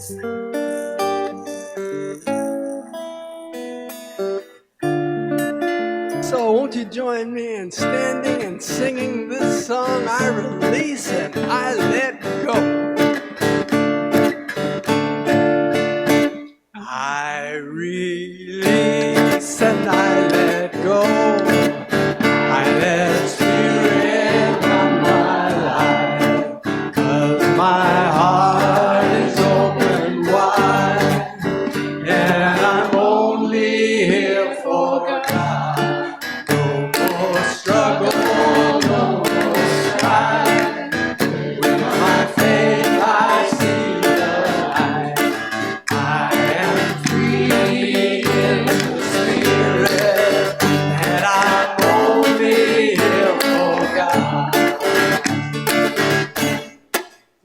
So won't you join me in standing and singing this song? I release and I let go. I release and I let go. I let Spirit run my life, 'cause my heart is open wide, and I'm only here for God. No more struggle, no more strife. With my faith I see the light. I am free in the Spirit, and I'm only here for God.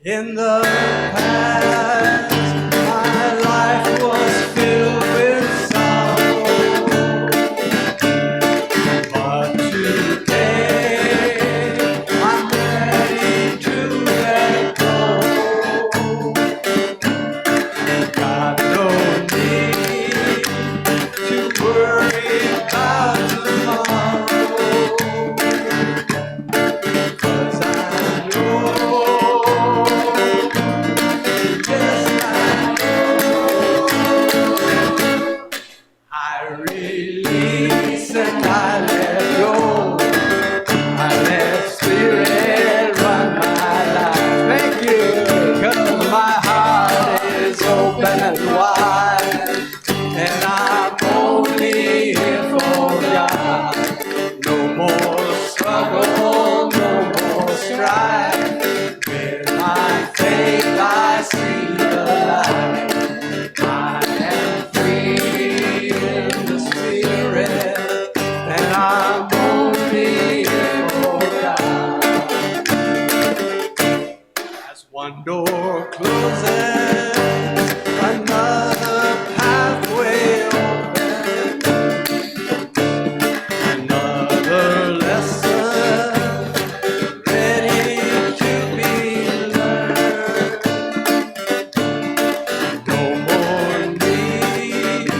In the past, my life was filled with sorrow, but today I'm ready to let go. Got no need to worry about tomorrow, 'cause I know, yes I know, I release and I let go. I let Spirit run my life. Thank you, 'cause my heart is open and wide, and I'm only here for God. No more struggle, no more strife. With my faith I see the light. I am free in the Spirit, and I'm only here for God. As one door closes, another pathway opens, another lesson ready to be learned. No more need to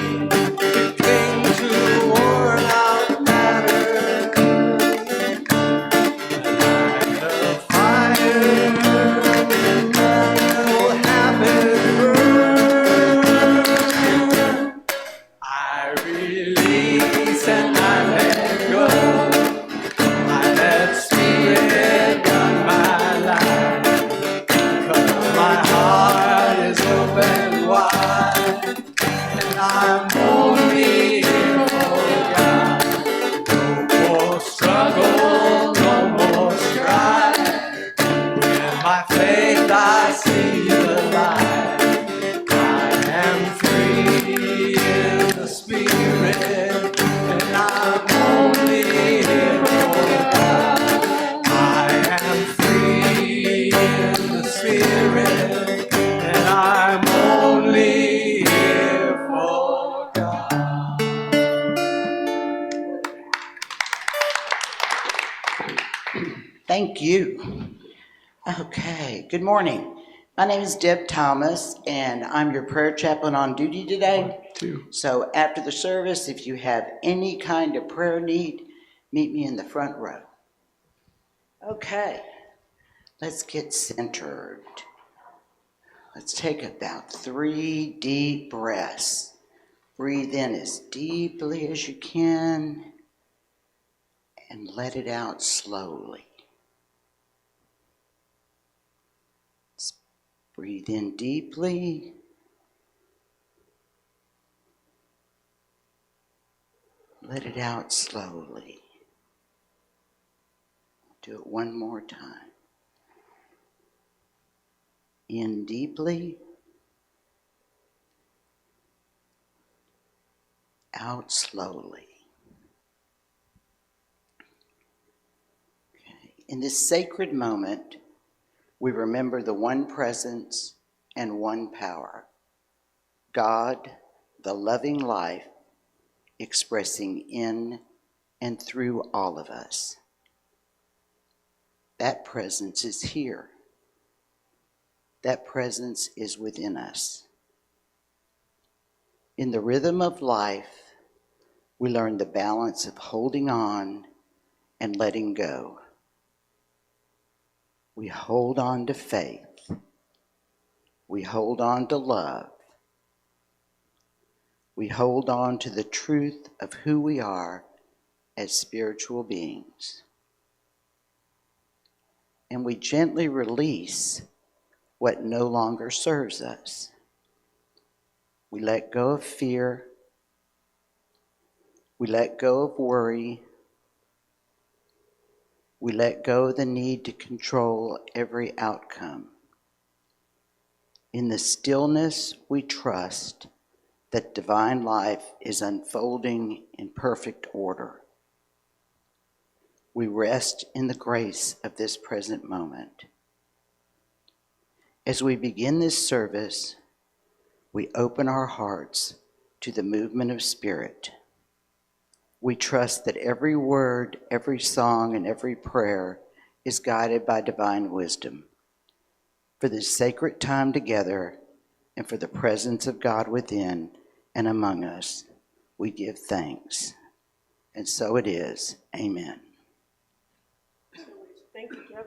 cling to worn out matter. Like a fire will happen burn. I release and I let go. I let Spirit run my life, 'cause my heart is open wide, and I'm only here for God. No more struggle, no more strife. With my faith I see the light. I am free in the Spirit, and I'm only here for God. I am free in the Spirit, and I'm only here for God. Thank you. Okay, good morning. My name is Deb Thomas, and I'm your prayer chaplain on duty today. So after the service, if you have any kind of prayer need, meet me in the front row. Okay, let's get centered. Let's take about 3 deep breaths. Breathe in as deeply as you can and let it out slowly. Breathe in deeply. Let it out slowly. Do it one more time. In deeply. Out slowly. Okay. In this sacred moment, we remember the one presence and one power. God, the loving life, expressing in and through all of us. That presence is here. That presence is within us. In the rhythm of life, we learn the balance of holding on and letting go. We hold on to faith. We hold on to love. We hold on to the truth of who we are as spiritual beings. And we gently release what no longer serves us. We let go of fear. We let go of worry. We let go of the need to control every outcome. In the stillness, we trust that divine life is unfolding in perfect order. We rest in the grace of this present moment. As we begin this service, we open our hearts to the movement of spirit. We trust that every word, every song, and every prayer is guided by divine wisdom. For this sacred time together and for the presence of God within and among us, we give thanks. And so it is. Amen. Thank you, Jeff.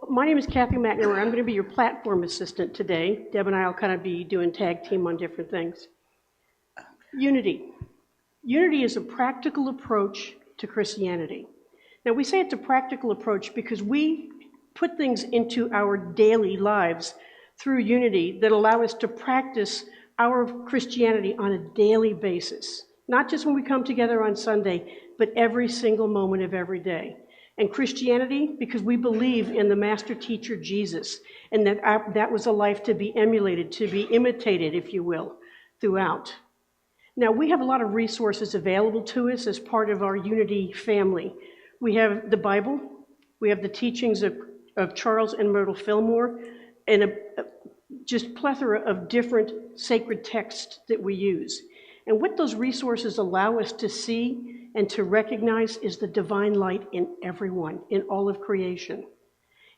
My name is Kathy McNamara. I'm going to be your platform assistant today. Deb and I will kind of be doing tag team on different things. Unity. Unity is a practical approach to Christianity. Now, we say it's a practical approach because we put things into our daily lives through unity that allow us to practice our Christianity on a daily basis. Not just when we come together on Sunday, but every single moment of every day. And Christianity, because we believe in the master teacher Jesus, and that was a life to be emulated, to be imitated, if you will, throughout. Now, we have a lot of resources available to us as part of our Unity family. We have the Bible, we have the teachings of Charles and Myrtle Fillmore, and a just plethora of different sacred texts that we use. And what those resources allow us to see and to recognize is the divine light in everyone, in all of creation.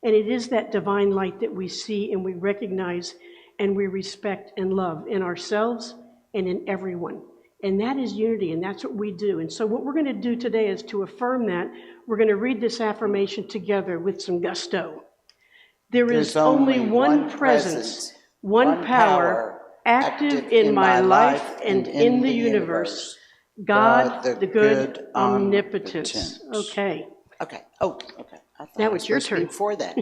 And it is that divine light that we see and we recognize and we respect and love in ourselves and in everyone. And that is unity, and that's what we do. And so what we're going to do today is to affirm that. We're going to read this affirmation together with some gusto. There is only one presence, one power, active in my life and in the universe. God, the good omnipotence. Okay. Okay. Oh, okay. I thought Now it's your turn. Before that.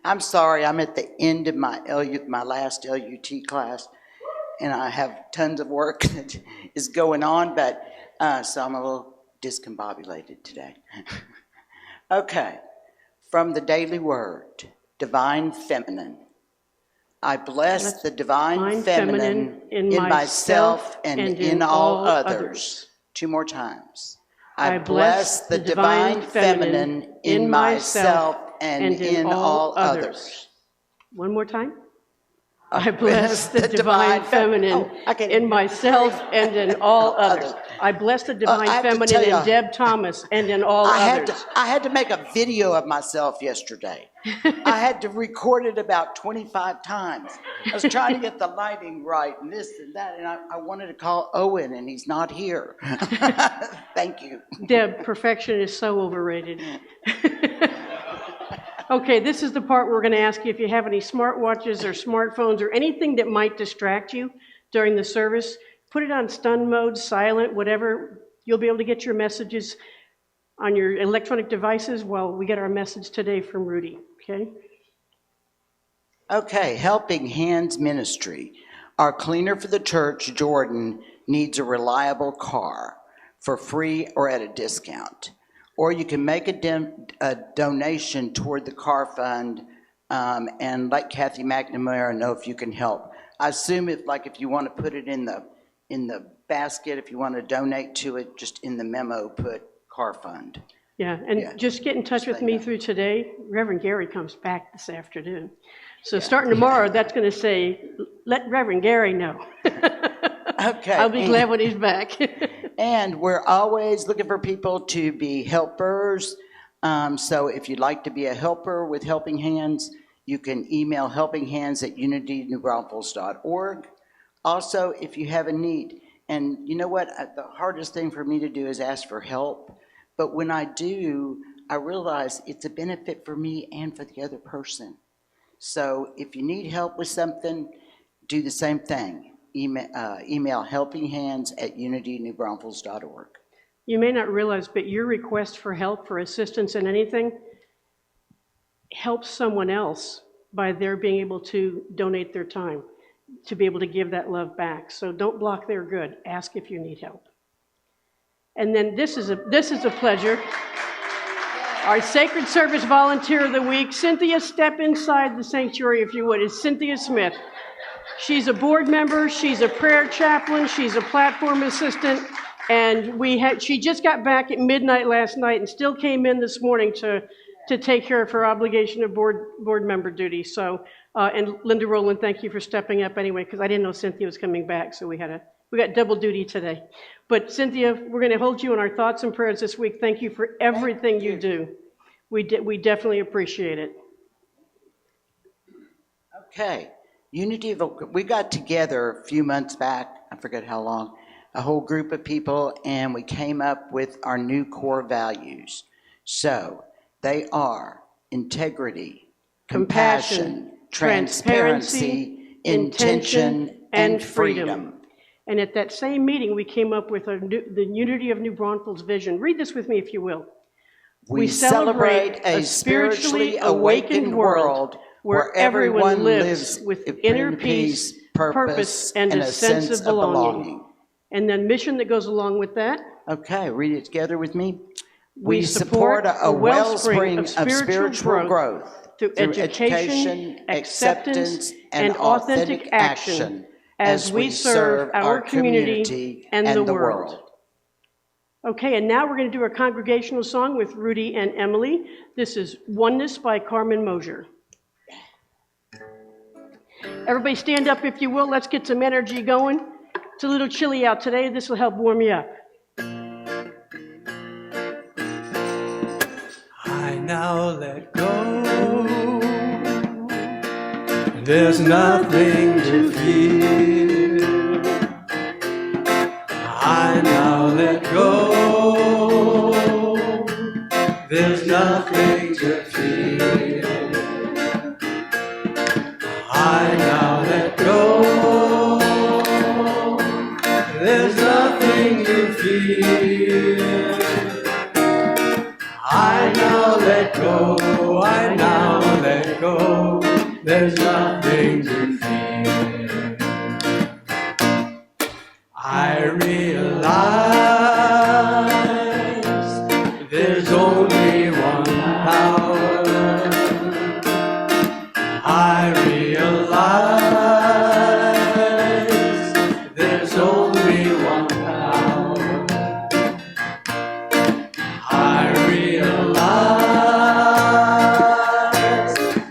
I'm sorry, I'm at the end of my last LUT class, and I have tons of work that is going on, but so I'm a little discombobulated today. Okay. From the Daily Word, Divine Feminine. I bless the divine feminine in myself and in all others. 2 more times. I bless the divine feminine in myself and in all others. 1 more time. I bless the divine feminine in myself and in all others. I bless the divine feminine in Deb Thomas and in all others. I had to make a video of myself yesterday. I had to record it about 25 times. I was trying to get the lighting right and this and that, and I wanted to call Owen, and he's not here. Thank you. Deb, perfection is so overrated. Okay, this is the part where we're going to ask you if you have any smartwatches or smartphones or anything that might distract you during the service. Put it on stun mode, silent, whatever. You'll be able to get your messages on your electronic devices while we get our message today from Rudi, okay? Okay, Helping Hands Ministry. Our cleaner for the church, Jordan, needs a reliable car for free or at a discount. Or you can make a donation toward the car fund and let Kathy McNamara know if you can help. I assume if you want to put it in the basket, if you want to donate to it, just in the memo put car fund. Yeah, and just get in touch with me through today. Reverend Gary comes back this afternoon. So starting tomorrow, that's going to say, let Reverend Gary know. Okay. I'll be glad when he's back. And we're always looking for people to be helpers. So if you'd like to be a helper with Helping Hands, you can email helpinghands@unitynewbraunfels.org. Also, if you have a need, and you know what, the hardest thing for me to do is ask for help, but when I do, I realize it's a benefit for me and for the other person. So if you need help with something, do the same thing. Email helpinghands@unitynewbraunfels.org. You may not realize, but your request for help, for assistance in anything, helps someone else by their being able to donate their time, to be able to give that love back. So don't block their good. Ask if you need help. And then this is a pleasure. Our Sacred Service Volunteer of the Week, Cynthia, step inside the sanctuary if you would. It's Cynthia Smith. She's a board member, she's a prayer chaplain, she's a platform assistant, and she just got back at midnight last night and still came in this morning to take care of her obligation of board member duty. So, and Linda Rowland, thank you for stepping up anyway, because I didn't know Cynthia was coming back, so we got double duty today. But Cynthia, we're going to hold you in our thoughts and prayers this week. Thank you for everything you do. We definitely appreciate it. Okay. We got together a few months back, I forget how long, a whole group of people, and we came up with our new core values. So they are integrity, compassion, transparency, intention, and freedom. And at that same meeting, we came up with the Unity of New Braunfels vision. Read this with me if you will. We celebrate a spiritually awakened world where everyone lives with inner peace, purpose, and a sense of belonging. And then mission that goes along with that. Okay, read it together with me. We support a wellspring of spiritual growth through education, acceptance, and authentic action as we serve our community and the world. Okay, and now we're going to do a congregational song with Rudi and Emily. This is Oneness by Carmen Mosier. Everybody stand up if you will. Let's get some energy going. It's a little chilly out today. This will help warm you up. I now let go. There's nothing to fear. I now let go. There's nothing to fear. I now let go. There's nothing to fear. I now let go. I now let go. There's nothing to fear. I realize there's only one power. I realize there's only one power. I realize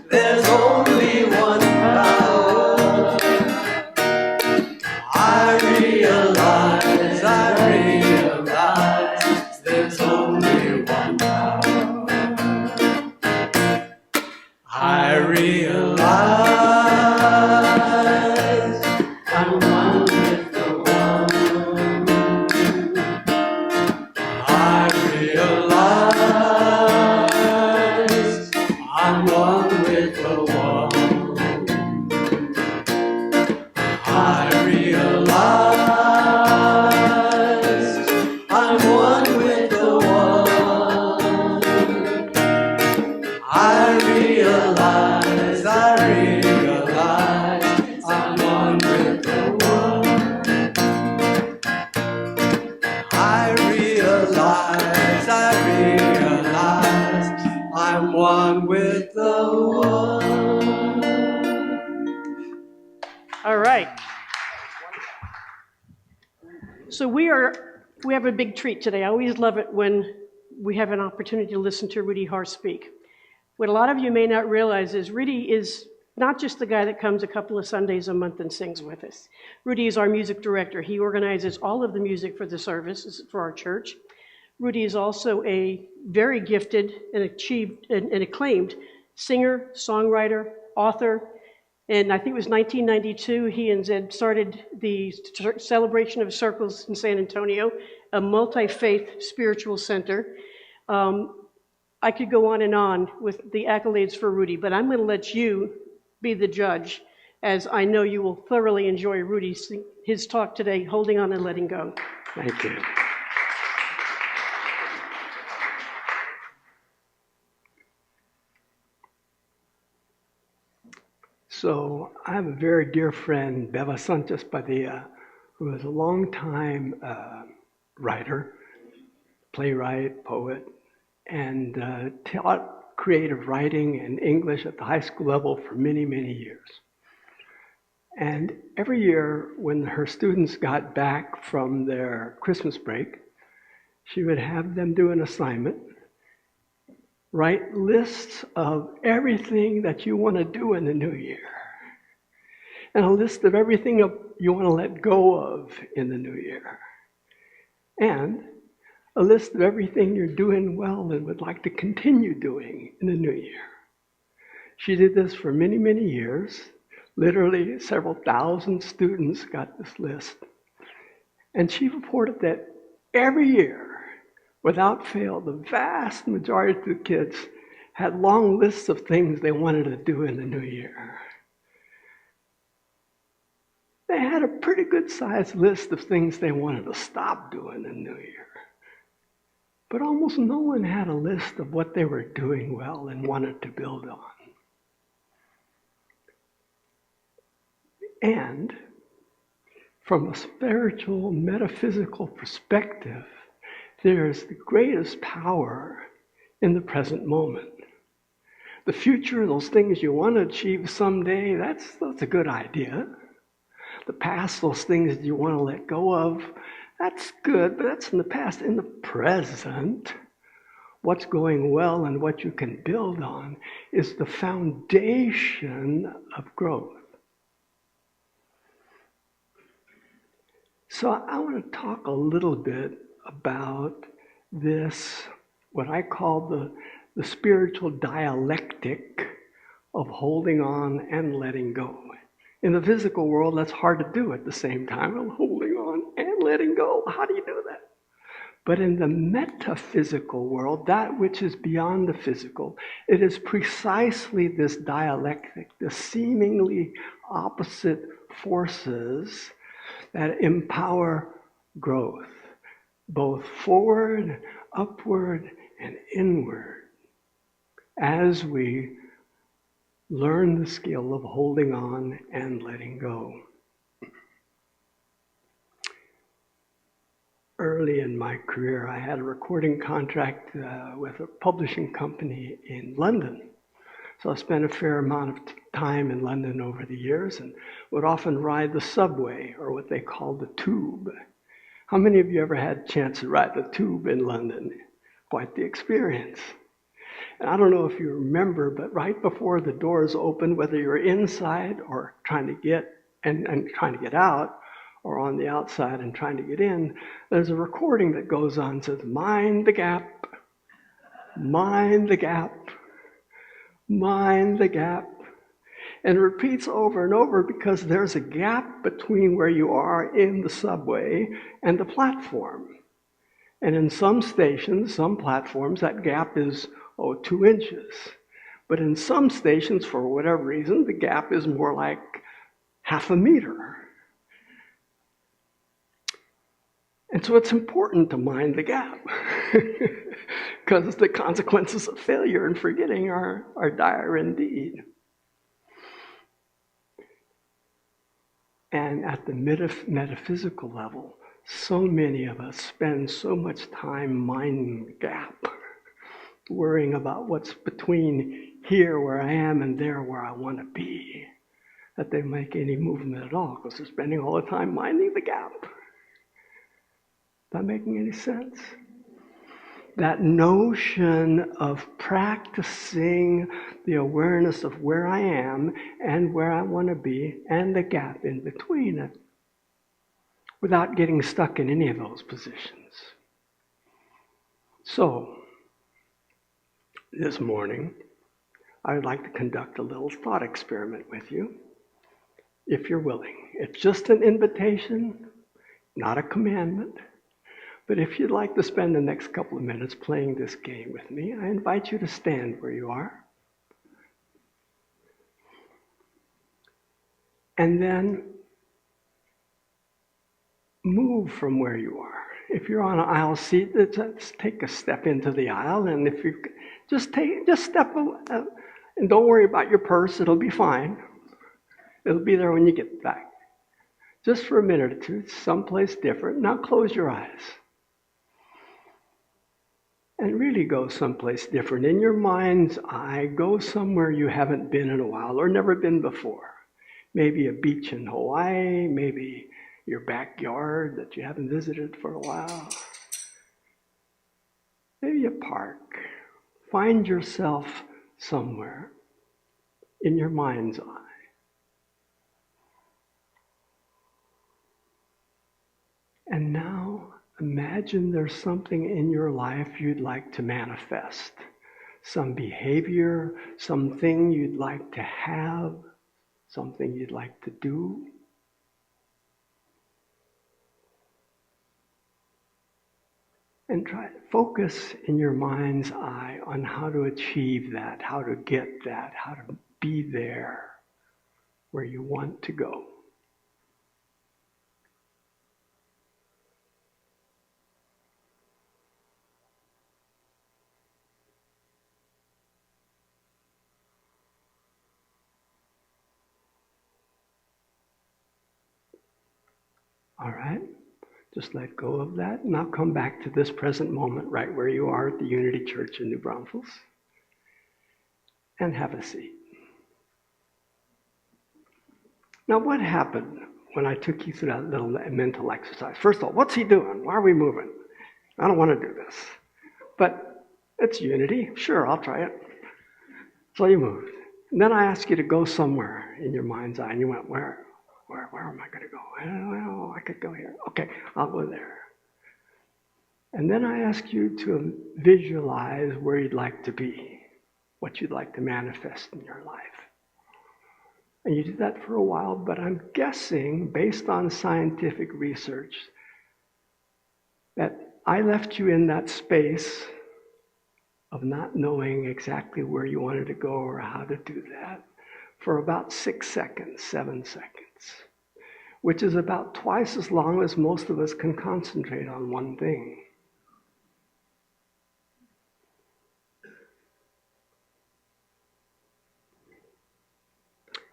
there's only one power. I realize there's only one power. I realize I'm one with the one. I realize I'm one with the one. I realize I'm one with the one. I realize I'm one with the one. I realize I'm one with the one. All right. So we have a big treat today. I always love it when we have an opportunity to listen to Rudi Harst speak. What a lot of you may not realize is Rudi is not just the guy that comes a couple of Sundays a month and sings with us. Rudi is our music director. He organizes all of the music for the services for our church. Rudi is also a very gifted and acclaimed singer, songwriter, author, And I think it was 1992, he and Zed started the Celebration of Circles in San Antonio, a multi-faith spiritual center. I could go on with the accolades for Rudi, but I'm going to let you be the judge, as I know you will thoroughly enjoy his talk today, Holding On and Letting Go. Thank you. So I have a very dear friend, Beva Sanchez Padilla, who is a longtime writer, playwright, poet, and taught creative writing and English at the high school level for many, many years. And every year when her students got back from their Christmas break, she would have them do an assignment, write lists of everything that you want to do in the new year, and a list of everything you want to let go of in the new year, and a list of everything you're doing well and would like to continue doing in the new year. She did this for many, many years. Literally several thousand students got this list. And she reported that every year, without fail, the vast majority of the kids had long lists of things they wanted to do in the new year. They had a pretty good sized list of things they wanted to stop doing in the new year. But almost no one had a list of what they were doing well and wanted to build on. And from a spiritual, metaphysical perspective, there's the greatest power in the present moment. The future, those things you want to achieve someday, that's a good idea. The past, those things you want to let go of, that's good, but that's in the past. In the present, what's going well and what you can build on is the foundation of growth. So I want to talk a little bit about this, what I call the spiritual dialectic of holding on and letting go. In the physical world, that's hard to do at the same time. I'm holding on and letting go. How do you do that? But in the metaphysical world, that which is beyond the physical, it is precisely this dialectic, the seemingly opposite forces that empower growth, both forward, upward, and inward, as we learn the skill of holding on and letting go. Early in my career, I had a recording contract with a publishing company in London. So I spent a fair amount of time in London over the years and would often ride the subway, or what they call the tube. How many of you ever had a chance to ride the tube in London? Quite the experience. And I don't know if you remember, but right before the doors open, whether you're inside or trying to get and trying to get out, or on the outside and trying to get in, there's a recording that goes on, says, mind the gap, mind the gap, mind the gap. And repeats over and over because there's a gap between where you are in the subway and the platform. And in some stations, some platforms, that gap is 2 inches. But in some stations, for whatever reason, the gap is more like half a meter. And so it's important to mind the gap because the consequences of failure and forgetting are dire indeed. And at the metaphysical level, so many of us spend so much time minding the gap, worrying about what's between here where I am and there where I want to be, that they make any movement at all because they're spending all the time minding the gap. Not making any sense? That notion of practicing the awareness of where I am and where I want to be and the gap in between it without getting stuck in any of those positions. So, this morning, I would like to conduct a little thought experiment with you. if you're willing. It's just an invitation, not a commandment. But if you'd like to spend the next couple of minutes playing this game with me, I invite you to stand where you are. And then move from where you are. If you're on an aisle seat, just take a step into the aisle, and if you just step, and don't worry about your purse. It'll be fine. It'll be there when you get back. Just for a minute or two, someplace different. Now close your eyes. And really go someplace different. In your mind's eye, go somewhere you haven't been in a while or never been before. Maybe a beach in Hawaii, maybe your backyard that you haven't visited for a while. Maybe a park. Find yourself somewhere in your mind's eye. And now imagine there's something in your life you'd like to manifest. Some behavior, something you'd like to have, something you'd like to do. And try to focus in your mind's eye on how to achieve that, how to get that, how to be there where you want to go. All right? Just let go of that. Now come back to this present moment right where you are at the Unity Church in New Braunfels. And have a seat. Now what happened when I took you through that little mental exercise? First of all, what's he doing? Why are we moving? I don't want to do this. But it's Unity. Sure, I'll try it. So you moved. And then I asked you to go somewhere in your mind's eye. And you went, where am I going to go? I don't know. I could go here. Okay, I'll go there. And then I ask you to visualize where you'd like to be, what you'd like to manifest in your life. And you did that for a while, but I'm guessing, based on scientific research, that I left you in that space of not knowing exactly where you wanted to go or how to do that for about 6 seconds, 7 seconds, which is about twice as long as most of us can concentrate on one thing.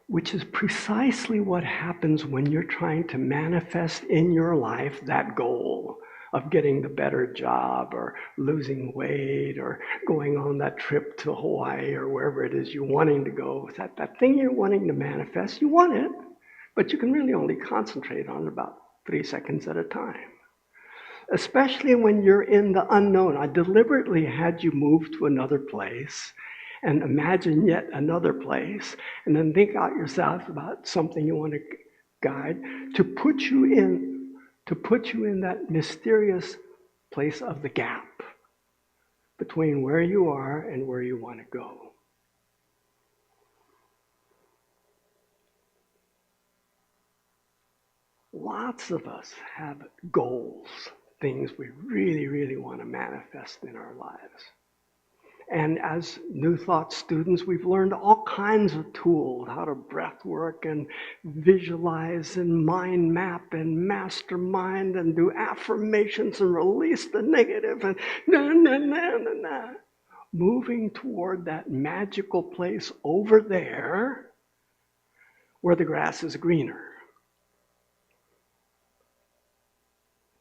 Which is precisely what happens when you're trying to manifest in your life that goal of getting the better job or losing weight or going on that trip to Hawaii or wherever it is you're wanting to go. That thing you're wanting to manifest, you want it, but you can really only concentrate on it about 3 seconds at a time. Especially when you're in the unknown. I deliberately had you move to another place and imagine yet another place, and then think out yourself about something you want to guide to put you in that mysterious place of the gap between where you are and where you want to go. Lots of us have goals, things we really, really want to manifest in our lives. And as New Thought students, we've learned all kinds of tools, how to breath work and visualize and mind map and mastermind and do affirmations and release the negative and moving toward that magical place over there where the grass is greener.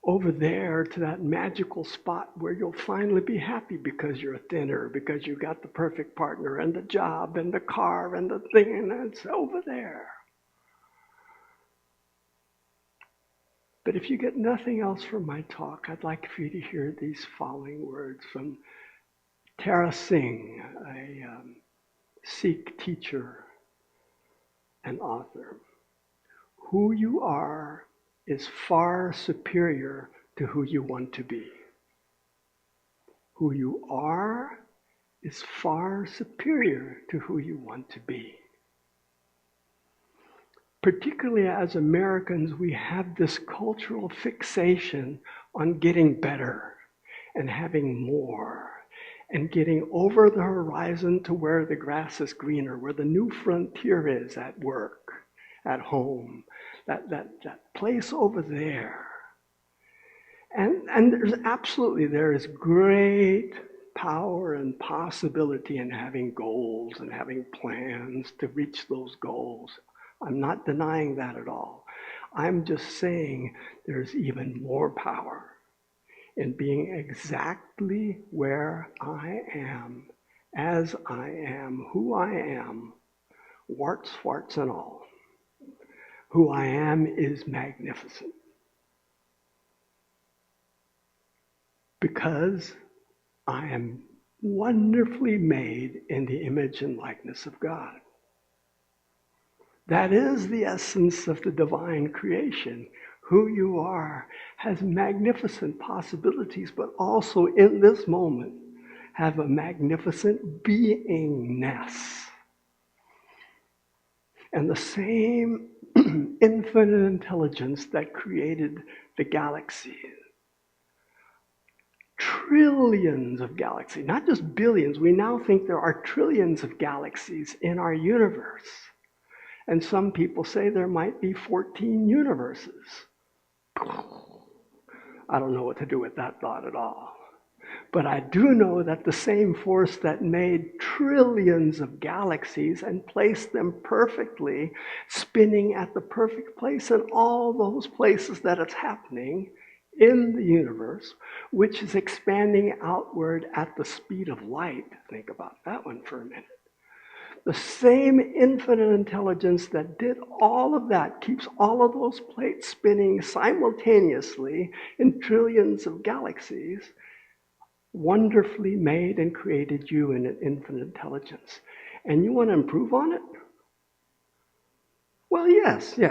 Over there to that magical spot where you'll finally be happy because you're thinner, because you got the perfect partner and the job and the car and the thing, and it's over there. But if you get nothing else from my talk, I'd like for you to hear these following words from Tara Singh, a Sikh teacher and author. Who you are is far superior to who you want to be. Who you are is far superior to who you want to be. particularly as Americans, we have this cultural fixation on getting better and having more and getting over the horizon to where the grass is greener, where the new frontier is at work, at home, that place over there. And there is great power and possibility in having goals and having plans to reach those goals. I'm not denying that at all. I'm just saying there's even more power in being exactly where I am, as I am, who I am, warts, farts, and all. Who I am is magnificent. Because I am wonderfully made in the image and likeness of God. That is the essence of the divine creation. Who you are has magnificent possibilities, but also in this moment have a magnificent beingness. And the same infinite intelligence that created the galaxy, trillions of galaxies, not just billions. We now think there are trillions of galaxies in our universe. And some people say there might be 14 universes. I don't know what to do with that thought at all. But I do know that the same force that made trillions of galaxies and placed them perfectly, spinning at the perfect place in all those places that it's happening in the universe, which is expanding outward at the speed of light. Think about that one for a minute. The same infinite intelligence that did all of that keeps all of those plates spinning simultaneously in trillions of galaxies, wonderfully made and created you in an infinite intelligence. And you want to improve on it? Well, yes. Do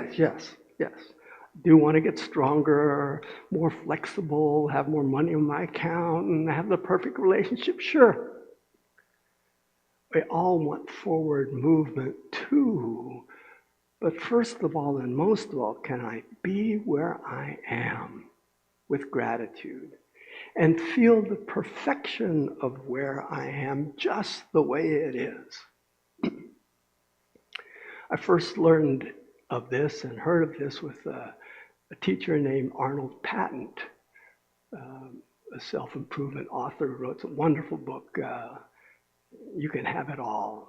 you want to get stronger, more flexible, have more money in my account, and have the perfect relationship? Sure. We all want forward movement too. But first of all, and most of all, can I be where I am with gratitude and feel the perfection of where I am just the way it is? I first learned of this and heard of this with a teacher named Arnold Patent, a self-improvement author who wrote a wonderful book, You Can Have It All.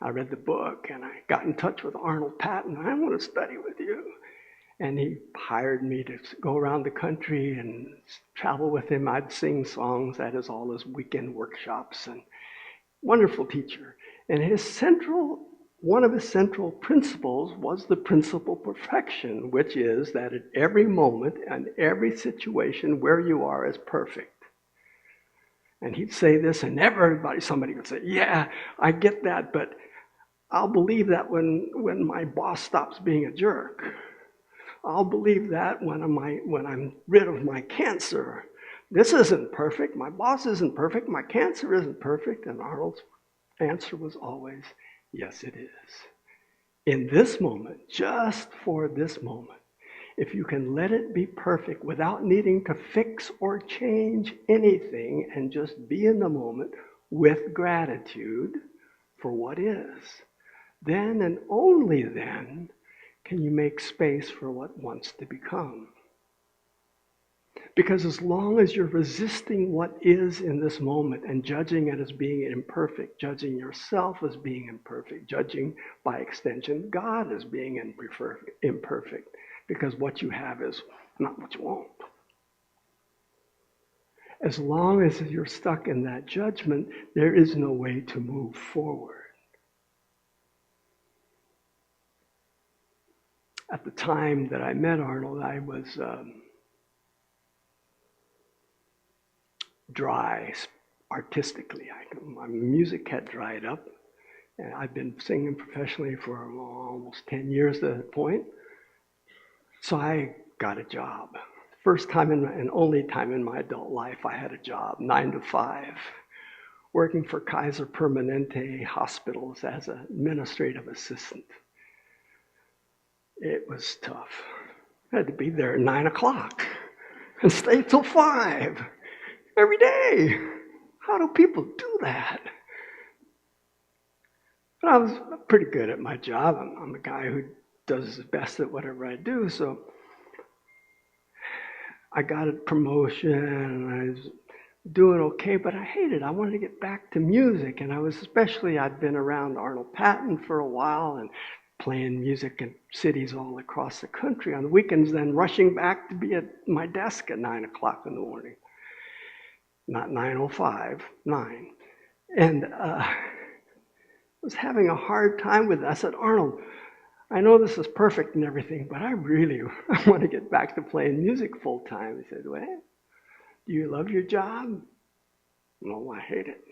I read the book and I got in touch with Arnold Patent. I want to study with you. And he hired me to go around the country and travel with him. I'd sing songs at all his weekend workshops. And wonderful teacher. And one of his central principles was the principle of perfection, which is that at every moment and every situation where you are is perfect. And he'd say this, and somebody would say, yeah, I get that, but I'll believe that when my boss stops being a jerk. I'll believe that when I'm rid of my cancer. This isn't perfect. My boss isn't perfect. My cancer isn't perfect. And Arnold's answer was always, yes, it is. In this moment, just for this moment, if you can let it be perfect without needing to fix or change anything and just be in the moment with gratitude for what is, then and only then can you make space for what wants to become. Because as long as you're resisting what is in this moment and judging it as being imperfect, judging yourself as being imperfect, judging by extension God as being imperfect, because what you have is not what you want. As long as you're stuck in that judgment, there is no way to move forward. At the time that I met Arnold, I was dry artistically. My music had dried up, and I've been singing professionally for almost 10 years at that point. So I got a job. First time and only time in my adult life I had a job, 9 to 5, working for Kaiser Permanente hospitals as an administrative assistant. It was tough. I had to be there at 9 o'clock and stay till 5 every day. How do people do that? But I was pretty good at my job. I'm a guy who does his best at whatever I do, so I got a promotion and I was doing okay, but I hated it. I wanted to get back to music, and I'd been around Arnold Patton for a while and playing music in cities all across the country on the weekends, then rushing back to be at my desk at 9 o'clock in the morning. Not 9:05, 9. And I was having a hard time with it. I said, Arnold, I know this is perfect and everything, but I want to get back to playing music full time. He said, well, do you love your job? No, I hate it.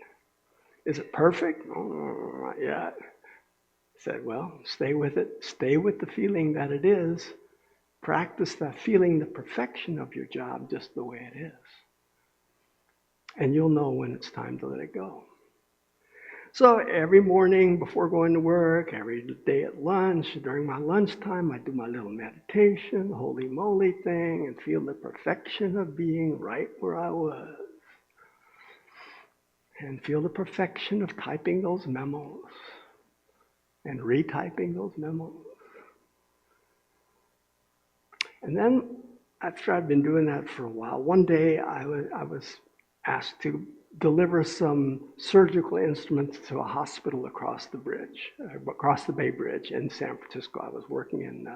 Is it perfect? No, not yet. I said, well, stay with it. Stay with the feeling that it is. Practice that feeling, the perfection of your job just the way it is. And you'll know when it's time to let it go. So every morning before going to work, every day at lunch, during my lunchtime, I do my little meditation, holy moly thing, and feel the perfection of being right where I was. And feel the perfection of typing those memos and retyping those memos. And then after I'd been doing that for a while, one day I was asked to deliver some surgical instruments to a hospital across the Bay Bridge in San Francisco. I was working in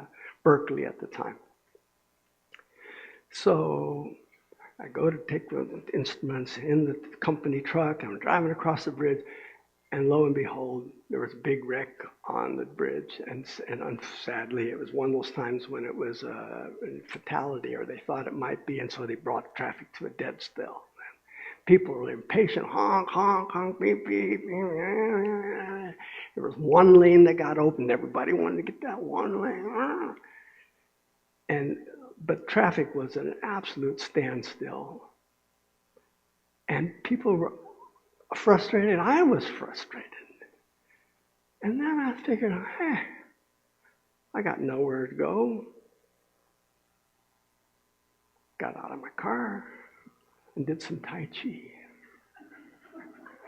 Berkeley at the time. So I go to take the instruments in the company truck. I'm driving across the bridge, and lo and behold, there was a big wreck on the bridge. And sadly, it was one of those times when it was a fatality, or they thought it might be, and so they brought traffic to a dead still. People were impatient, honk, honk, honk, beep, beep. There was one lane that got open. Everybody wanted to get that one lane. But traffic was at an absolute standstill. And people were frustrated. I was frustrated. And then I figured, hey, I got nowhere to go. Got out of my car and did some Tai Chi.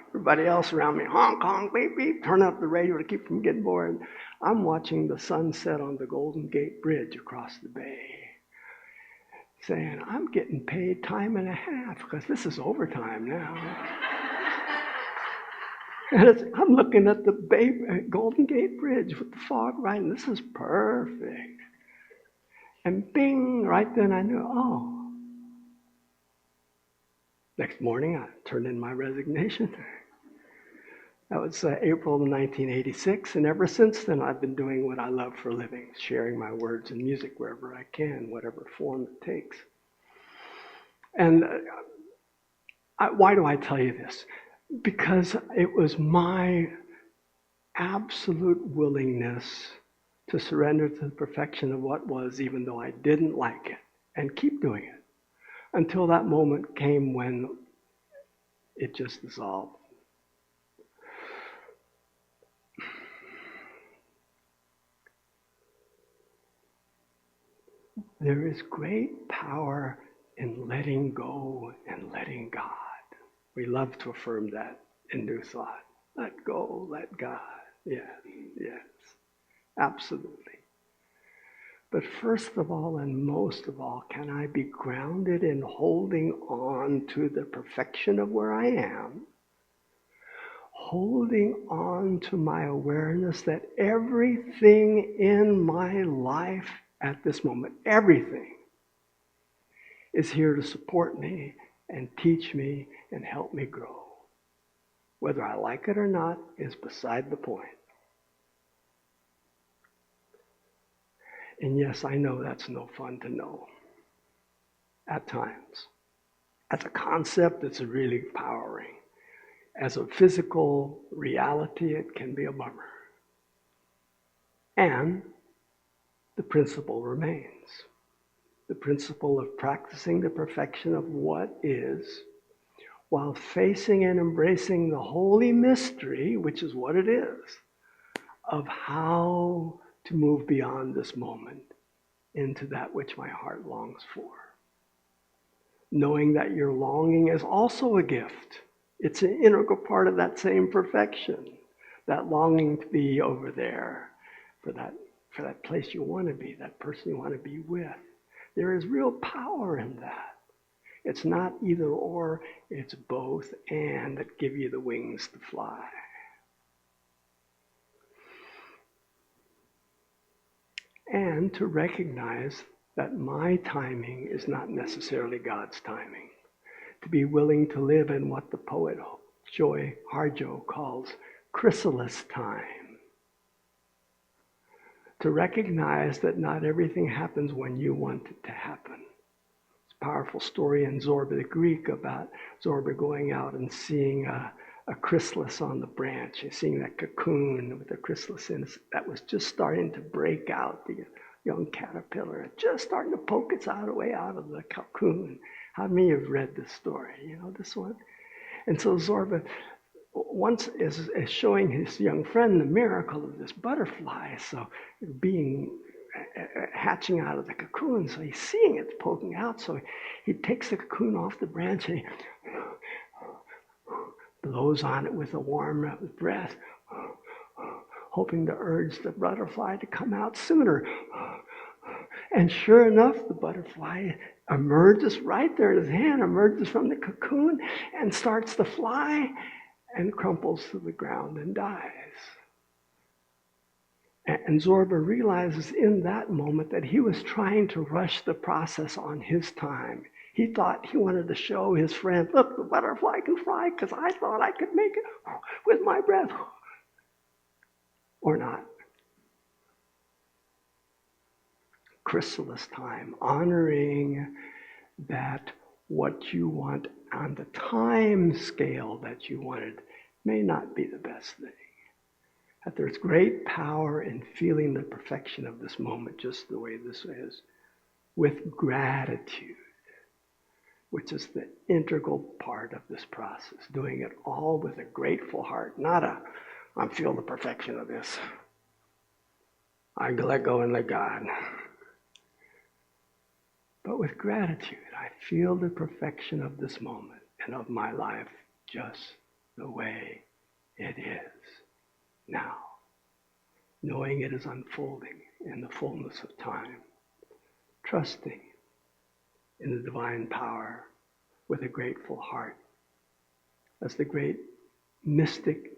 Everybody else around me, honk, honk, beep, beep, turn up the radio to keep from getting bored. I'm watching the sunset on the Golden Gate Bridge across the bay, saying, I'm getting paid time and a half because this is overtime now. And I'm looking at the Golden Gate Bridge with the fog riding. This is perfect. And bing, right then I knew, oh. Next morning, I turned in my resignation. That was April of 1986, and ever since then, I've been doing what I love for a living, sharing my words and music wherever I can, whatever form it takes. And why do I tell you this? Because it was my absolute willingness to surrender to the perfection of what was, even though I didn't like it, and keep doing it until that moment came when it just dissolved. There is great power in letting go and letting God. We love to affirm that in New Thought. Let go, let God. Yes, yes, absolutely. But first of all and most of all, can I be grounded in holding on to the perfection of where I am? Holding on to my awareness that everything in my life at this moment, everything, is here to support me and teach me and help me grow. Whether I like it or not is beside the point. And yes, I know that's no fun to know at times. As a concept, it's really empowering. As a physical reality, it can be a bummer. And the principle remains. The principle of practicing the perfection of what is, while facing and embracing the holy mystery, which is what it is, of how to move beyond this moment into that which my heart longs for. Knowing that your longing is also a gift. It's an integral part of that same perfection. That longing to be over there for that place you want to be, that person you want to be with. There is real power in that. It's not either or, it's both and that give you the wings to fly. And to recognize that my timing is not necessarily God's timing. To be willing to live in what the poet Joy Harjo calls chrysalis time. To recognize that not everything happens when you want it to happen. It's a powerful story in Zorba the Greek about Zorba going out and seeing a chrysalis on the branch, and seeing that cocoon with the chrysalis in it that was just starting to break out, the young caterpillar, just starting to poke its way out of the cocoon. How many have read this story? You know this one? And so Zorba once is showing his young friend the miracle of this butterfly, so hatching out of the cocoon, so he's seeing it poking out, so he takes the cocoon off the branch and he blows on it with a warm breath, hoping to urge the butterfly to come out sooner. And sure enough, the butterfly emerges right there in his hand, emerges from the cocoon and starts to fly and crumples to the ground and dies. And Zorba realizes in that moment that he was trying to rush the process on his time. He thought he wanted to show his friend, look, the butterfly can fly because I thought I could make it with my breath. Or not. Chrysalis time, honoring that what you want on the time scale that you wanted may not be the best thing. That there's great power in feeling the perfection of this moment just the way this is, with gratitude, which is the integral part of this process, doing it all with a grateful heart, not I'm feeling the perfection of this. I let go and let God. But with gratitude, I feel the perfection of this moment and of my life just the way it is now. Knowing it is unfolding in the fullness of time. Trusting in the divine power with a grateful heart. As the great mystic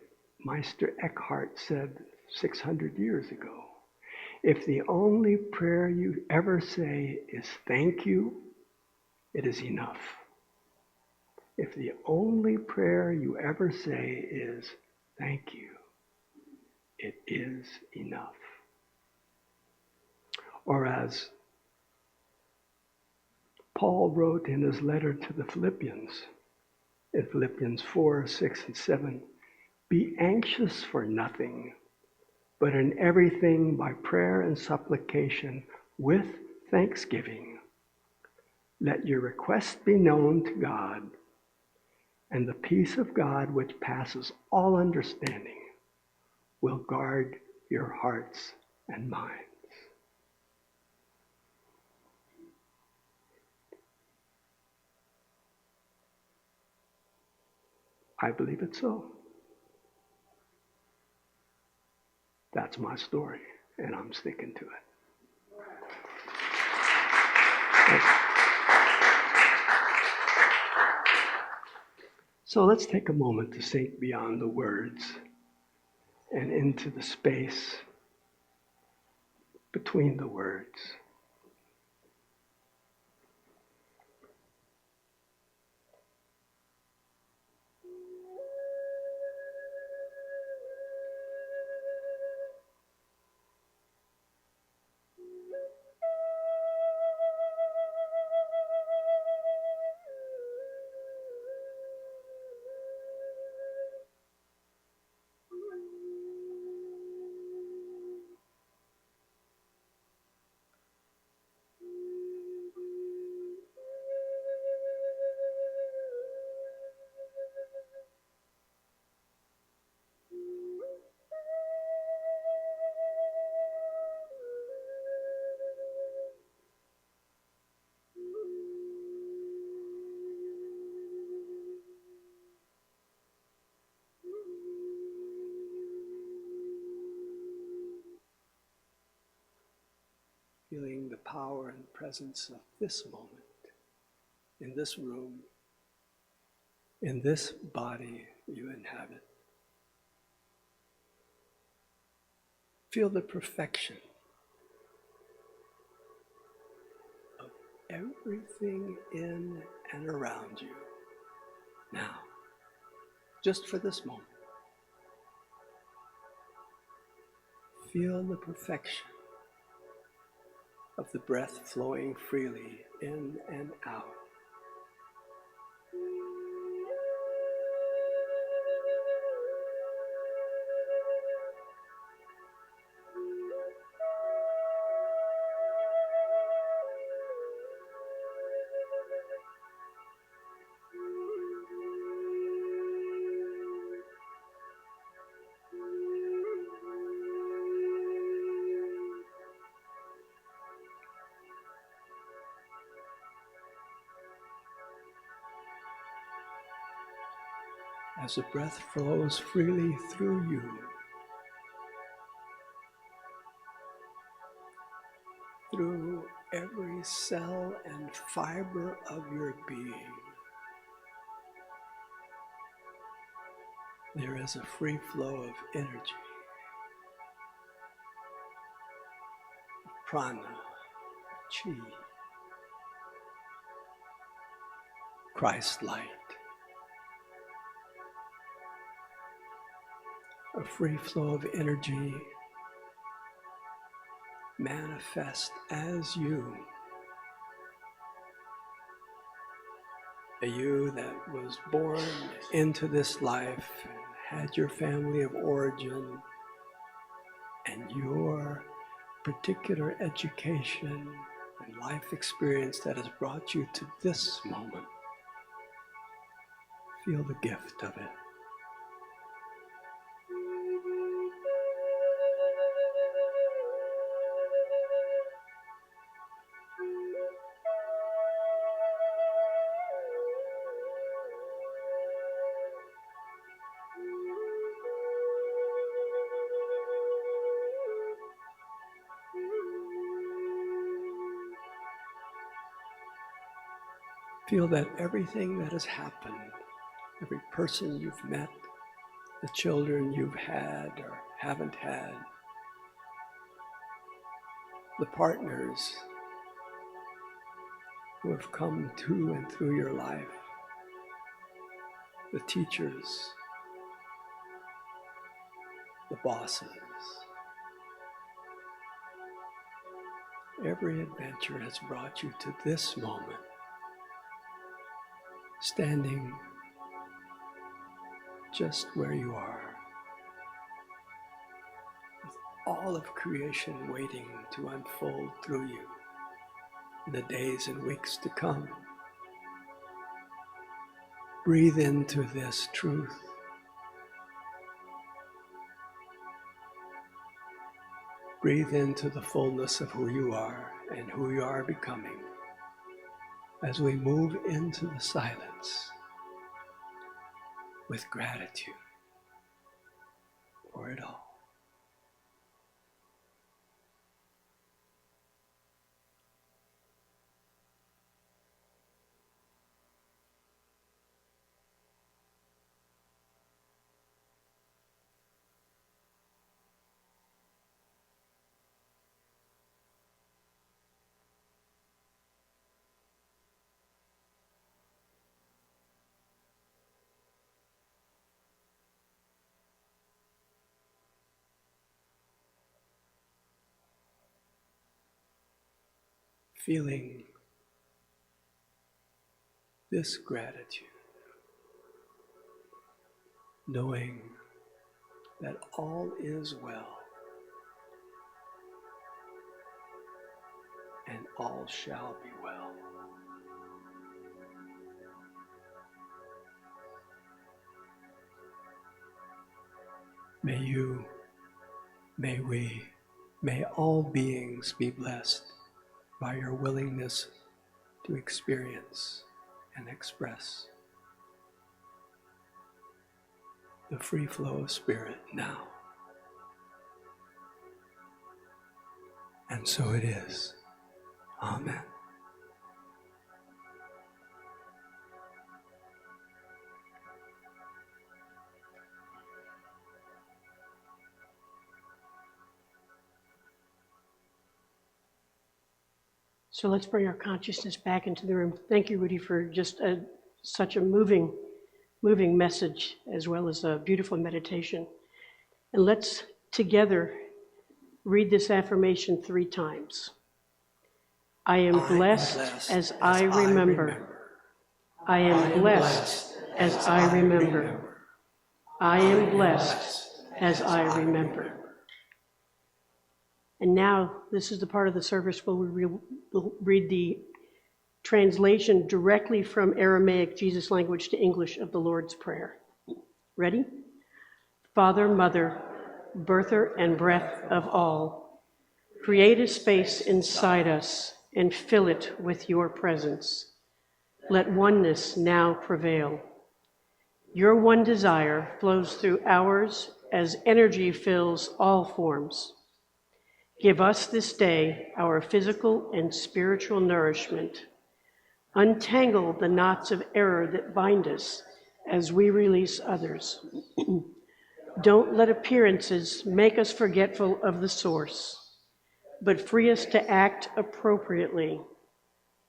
Meister Eckhart said 600 years ago, if the only prayer you ever say is thank you, it is enough. If the only prayer you ever say is thank you, it is enough. Or as Paul wrote in his letter to the Philippians, in Philippians 4, 6, and 7, be anxious for nothing, but in everything by prayer and supplication with thanksgiving. Let your requests be known to God, and the peace of God which passes all understanding will guard your hearts and minds. I believe it so. That's my story, and I'm sticking to it. So let's take a moment to sink beyond the words and into the space between the words. feeling the power and presence of this moment, in this room, in this body you inhabit. Feel the perfection of everything in and around you now, just for this moment. Feel the perfection of the breath flowing freely in and out. As the breath flows freely through you, through every cell and fiber of your being, there is a free flow of energy, prana, chi, Christ light. A free flow of energy manifest as you. A you that was born into this life and had your family of origin and your particular education and life experience that has brought you to this moment. Feel the gift of it. Feel that everything that has happened, every person you've met, the children you've had or haven't had, the partners who have come to and through your life, the teachers, the bosses. Every adventure has brought you to this moment, standing just where you are, with all of creation waiting to unfold through you in the days and weeks to come. Breathe into this truth. Breathe into the fullness of who you are and who you are becoming as we move into the silence with gratitude for it all. Feeling this gratitude, knowing that all is well and all shall be well. May you, may we, may all beings be blessed by your willingness to experience and express the free flow of spirit now. And so it is. Amen. So let's bring our consciousness back into the room. Thank you, Rudi, for just such a moving message, as well as a beautiful meditation. And let's together read this affirmation 3 times. I am blessed as I remember. I am blessed as I remember. I am blessed as I remember. And now, this is the part of the service where we'll read the translation directly from Aramaic Jesus language to English of the Lord's Prayer. Ready? Father, Mother, birther and breath of all, create a space inside us and fill it with your presence. Let oneness now prevail. Your one desire flows through ours as energy fills all forms. Give us this day our physical and spiritual nourishment. Untangle the knots of error that bind us as we release others. Don't let appearances make us forgetful of the source, but free us to act appropriately.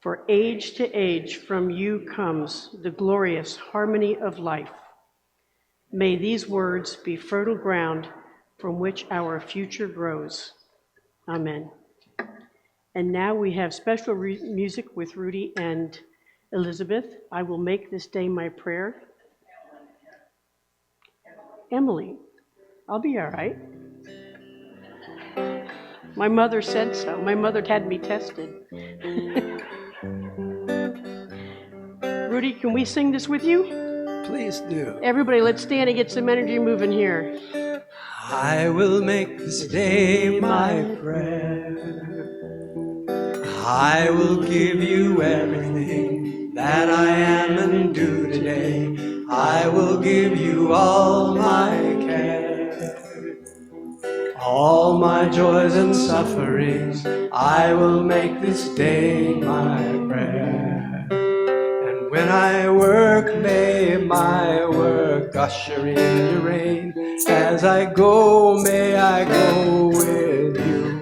For age to age from you comes the glorious harmony of life. May these words be fertile ground from which our future grows. Amen. And now we have special music with Rudi and Elizabeth. I will make this day my prayer. Emily, I'll be all right. My mother said so. My mother had me tested. Rudi, can we sing this with you? Please do. Everybody, let's stand and get some energy moving here. I will make this day my prayer. I will give you everything that I am and do today. I will give you all my care, all my joys and sufferings. I will make this day my prayer. And when I work, may my work usher in your reign. As I go, may I go with you.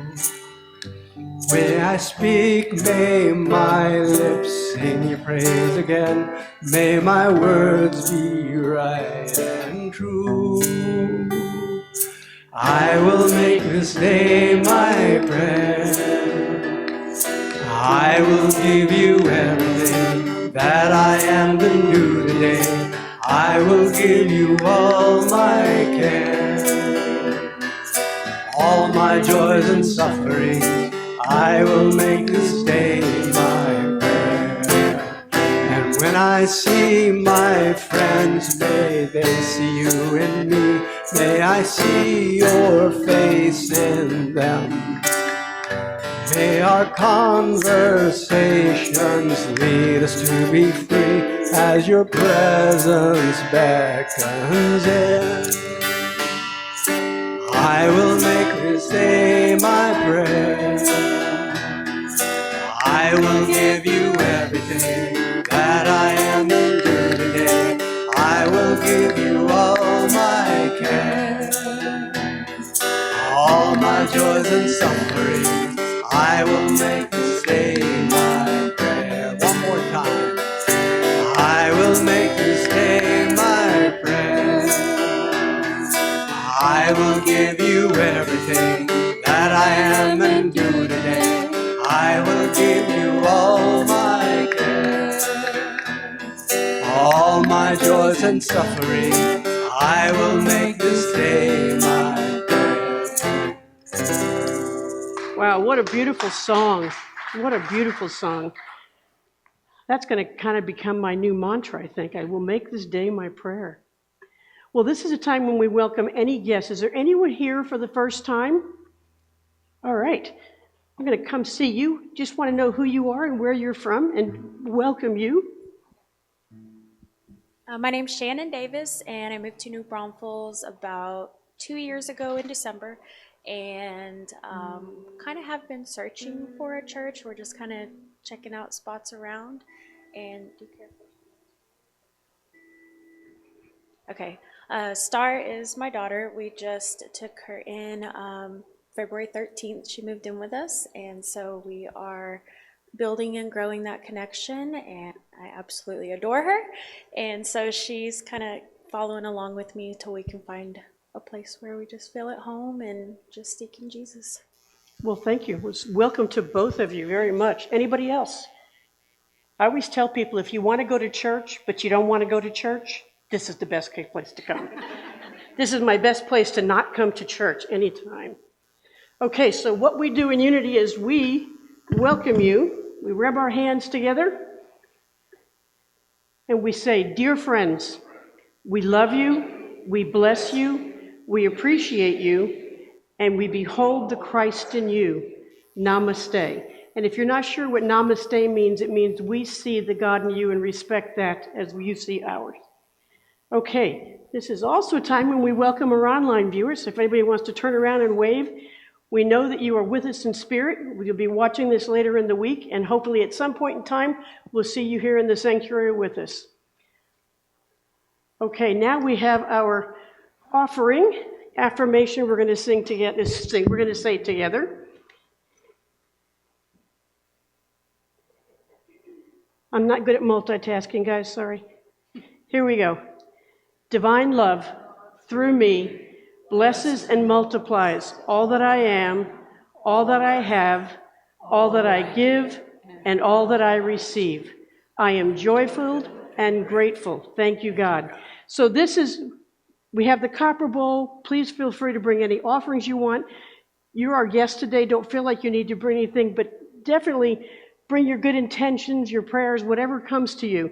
When I speak, may my lips sing your praise again. May my words be right and true. I will make this day my prayer. I will give you everything that I am and do today. I will give you all my care, all my joys and sufferings. I will make this day my prayer. And when I see my friends, may they see you in me. May I see your face in them. May our conversations lead us to be free as your presence beckons in. I will make this day my prayer. I will give you everything that I am and do today. I will give you all my care, all my joys and sufferings. I will make this day my prayer. One more time. I will make this day my prayer. I will give you everything that I am and do today. I will give you all my care, all my joys and suffering. I will make this day my prayer. Wow, what a beautiful song. What a beautiful song. That's going to kind of become my new mantra, I think. I will make this day my prayer. Well, this is a time when we welcome any guests. Is there anyone here for the first time? All right. I'm going to come see you. Just want to know who you are and where you're from and welcome you. My name's Shannon Davis, and I moved to New Braunfels about 2 years ago in December. and kind of have been searching for a church. We're just kind of checking out spots around. And do you care? Okay. Star is my daughter. We just took her in February 13th. She moved in with us, and so we are building and growing that connection, and I absolutely adore her. And so she's kind of following along with me till we can find a place where we just feel at home and just seeking Jesus. Well, thank you. Welcome to both of you very much. Anybody else? I always tell people, if you want to go to church, but you don't want to go to church, this is the best place to come. This is my best place to not come to church anytime. Okay, so what we do in Unity is we welcome you. We rub our hands together, and we say, "Dear friends, we love you, we bless you, we appreciate you, and we behold the Christ in you. Namaste." And if you're not sure what namaste means, it means we see the God in you and respect that as you see ours. Okay, this is also a time when we welcome our online viewers. If anybody wants to turn around and wave, we know that you are with us in spirit. You'll be watching this later in the week, and hopefully at some point in time, we'll see you here in the sanctuary with us. Okay, now we have our offering affirmation we're going to sing together. We're going to say together. I'm not good at multitasking, guys, sorry. Here we go. Divine love, through me, blesses and multiplies all that I am, all that I have, all that I give, and all that I receive. I am joyful and grateful. Thank you, God. So we have the copper bowl. Please feel free to bring any offerings you want. You're our guest today. Don't feel like you need to bring anything, but definitely bring your good intentions, your prayers, whatever comes to you.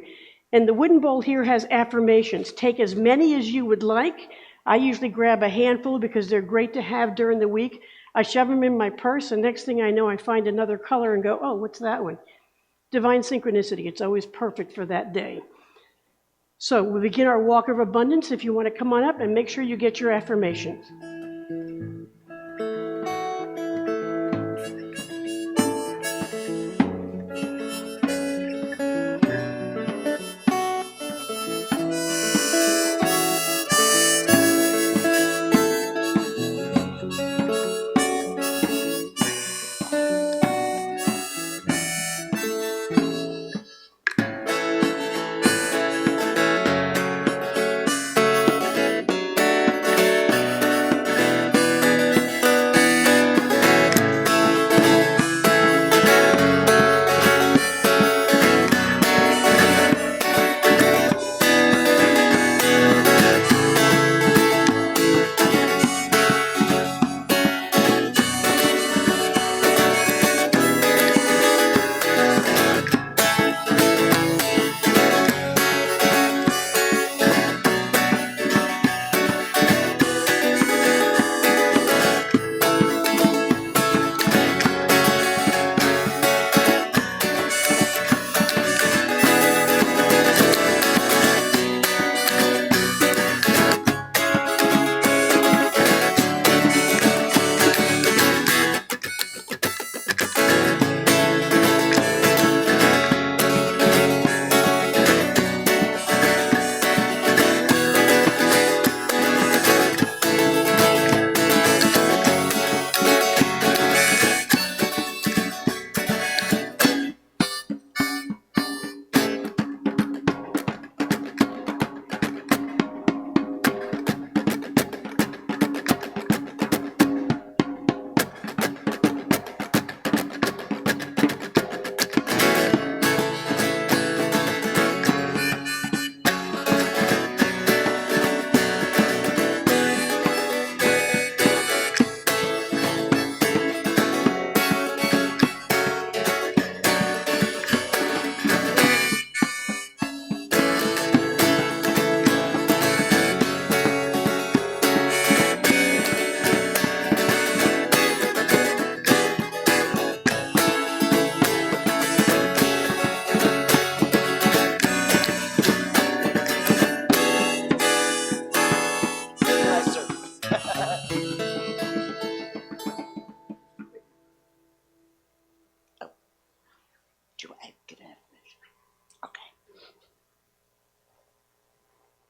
And the wooden bowl here has affirmations. Take as many as you would like. I usually grab a handful because they're great to have during the week. I shove them in my purse, and next thing I know, I find another color and go, oh, what's that one? Divine synchronicity. It's always perfect for that day. So we begin our walk of abundance. If you want to come on up and make sure you get your affirmations.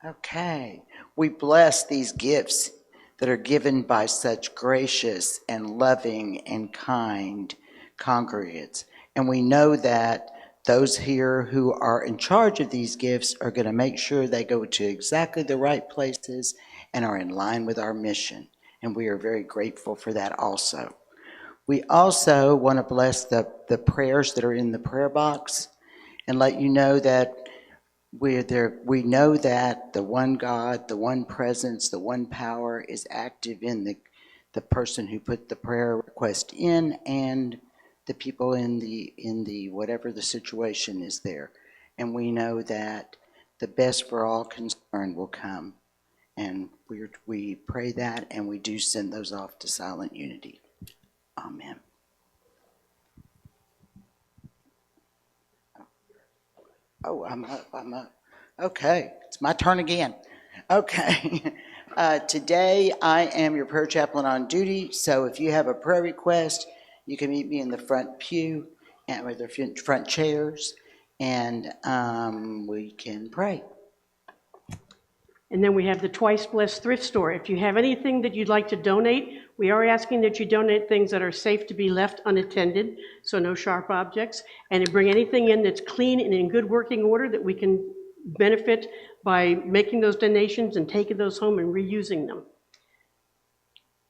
Okay. We bless these gifts that are given by such gracious and loving and kind congregates. And we know that those here who are in charge of these gifts are going to make sure they go to exactly the right places and are in line with our mission. And we are very grateful for that also. We also want to bless the prayers that are in the prayer box and let you know that we know that the one God, the one presence, the one power is active in the person who put the prayer request in and the people in the whatever the situation is there. And we know that the best for all concerned will come. And we pray that, and we do send those off to silent unity. Amen. Oh, I'm up. Okay, it's my turn again. Okay. Today I am your prayer chaplain on duty, so if you have a prayer request, you can meet me in the front pew and with the front chairs, and we can pray. And then we have the Twice Blessed Thrift Store. If you have anything that you'd like to donate, we are asking that you donate things that are safe to be left unattended, so no sharp objects, and to bring anything in that's clean and in good working order that we can benefit by making those donations and taking those home and reusing them.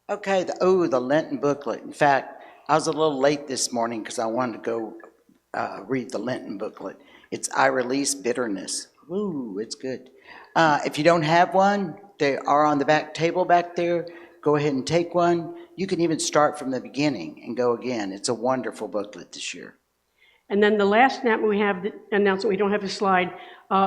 Okay, the Lenten booklet. In fact, I was a little late this morning because I wanted to go read the Lenten booklet. It's I Release Bitterness. Ooh, it's good. If you don't have one, they are on the back table back there. Go ahead and take one. You can even start from the beginning and go again. It's a wonderful booklet this year. And then the last announcement we don't have a slide.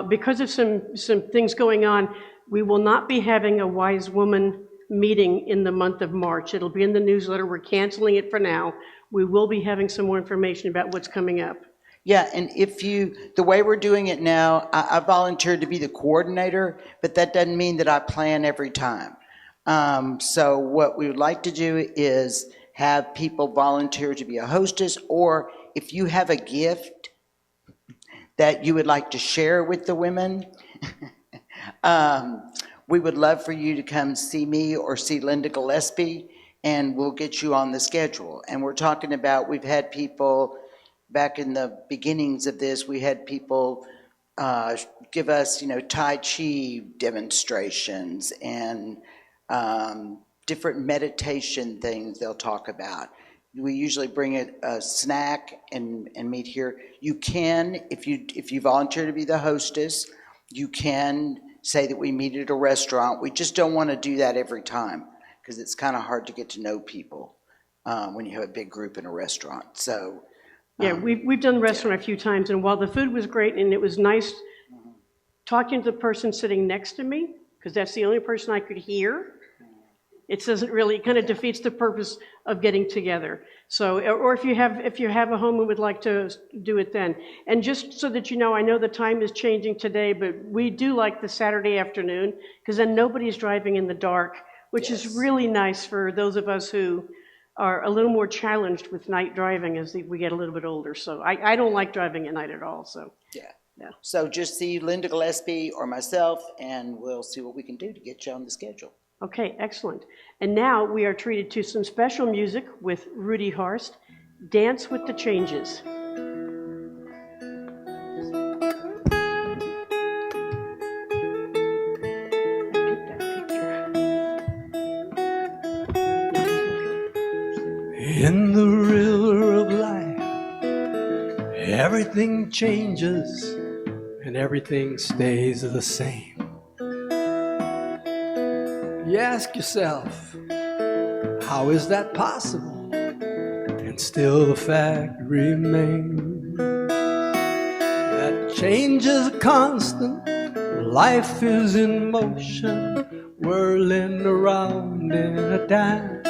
Because of some things going on, we will not be having a Wise Woman meeting in the month of March. It'll be in the newsletter. We're canceling it for now. We will be having some more information about what's coming up. Yeah, and the way we're doing it now, I volunteered to be the coordinator, but that doesn't mean that I plan every time. So what we would like to do is have people volunteer to be a hostess, or if you have a gift that you would like to share with the women, we would love for you to come see me or see Linda Gillespie, and we'll get you on the schedule. And we're talking about, we've had people, back in the beginnings of this, we had people give us, Tai Chi demonstrations and different meditation things they'll talk about. We usually bring a snack and meet here. You can, if you volunteer to be the hostess, you can say that we meet at a restaurant. We just don't want to do that every time because it's kind of hard to get to know people when you have a big group in a restaurant. So yeah, we've done the restaurant a few times, and while the food was great and it was nice talking to the person sitting next to me, because that's the only person I could hear, it kind of defeats the purpose of getting together. So, or if you have a home and would like to do it then. And just so that you know, I know the time is changing today, but we do like the Saturday afternoon, because then nobody's driving in the dark, which is really nice for those of us who are a little more challenged with night driving as we get a little bit older. So I don't like driving at night at all, so. Yeah. So just see Linda Gillespie or myself, and we'll see what we can do to get you on the schedule. Okay, excellent. And now we are treated to some special music with Rudi Harst, Dance with the Changes. In the river of life, everything changes and everything stays the same. You ask yourself, how is that possible? And still the fact remains that change is constant, life is in motion, whirling around in a dance.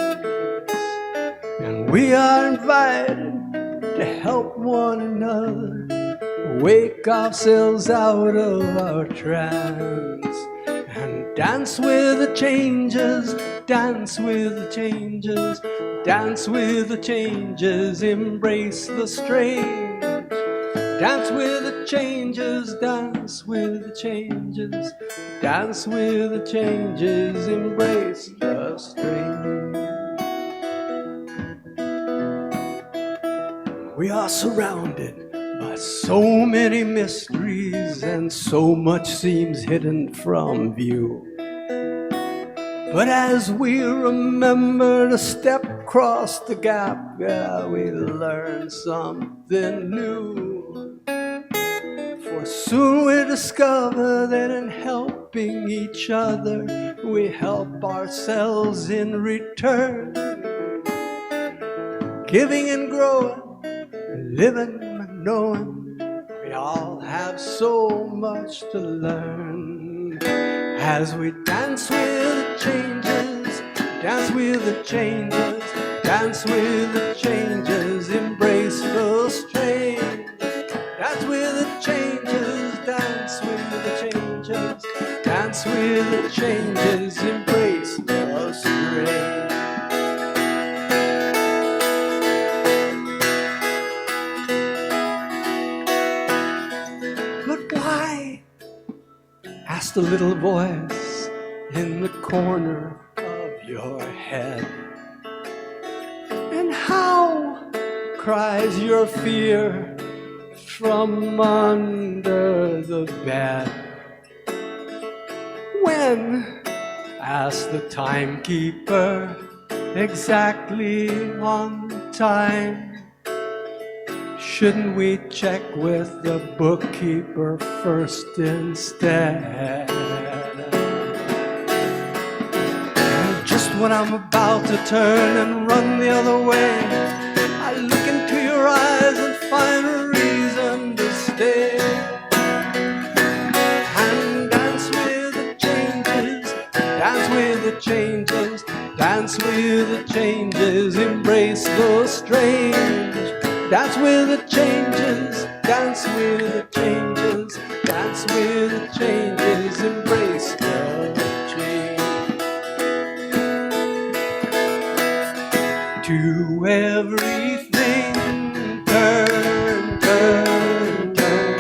And we are invited to help one another wake ourselves out of our trance and dance with the changes, dance with the changes, dance with the changes, embrace the strange, Dance with the changes, dance with the changes, dance with the changes, embrace the strange. We are surrounded by so many mysteries, and so much seems hidden from view. But as we remember to step across the gap, yeah, we learn something new. For soon we discover that in helping each other, we help ourselves in return. Giving and growing, living and knowing, we all have so much to learn. As we dance with the changes, dance with the changes, dance with the changes, embrace the strange. Dance with the changes, dance with the changes, dance with the changes, embrace the strange. But why? Asked a little voice in the corner of your head. And how? Cries your fear from under the bed. When? Asked the timekeeper, exactly on time. Shouldn't we check with the bookkeeper first instead? And just when I'm about to turn and run the other way, I look into your eyes and find a reason to stay. And dance with the changes, dance with the changes, dance with the changes, embrace the strange. Dance with the changes, dance with the changes, dance with the changes, embrace the change. To everything, turn, turn, turn.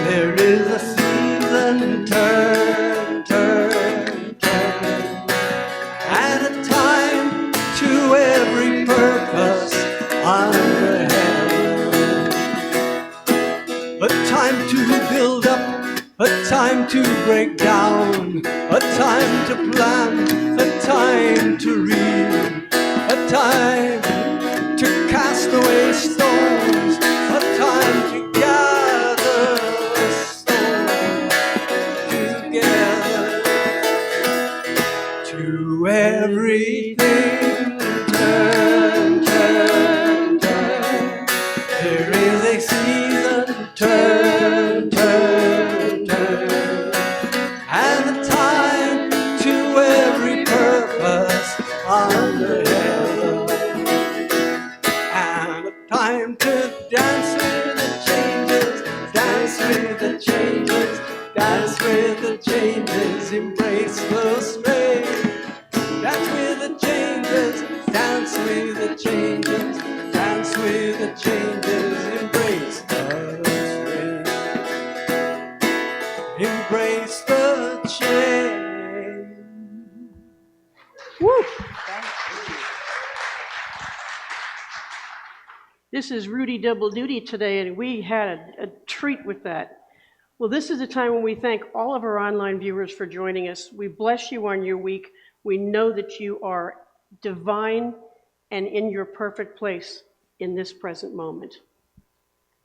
There is a season, turn, turn, turn. And a time to every purpose under heaven. A time to build up, a time to break down, a time to plan, a time to read, a time to cast away stones, a time to gather stones together. To everything, turn, turn, turn. There is a season, turn, turn, turn. And a time to every purpose under heaven. And a time to dance with the changes, dance with the changes, dance with the changes, embrace the strange. Dance with the changes, dance with the changes, dance with the changes, embrace the strange. Embrace the change. Woo! This is Rudi Double Duty today, and we had a treat with that. Well, this is the time when we thank all of our online viewers for joining us. We bless you on your week. We know that you are divine and in your perfect place in this present moment.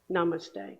Namaste.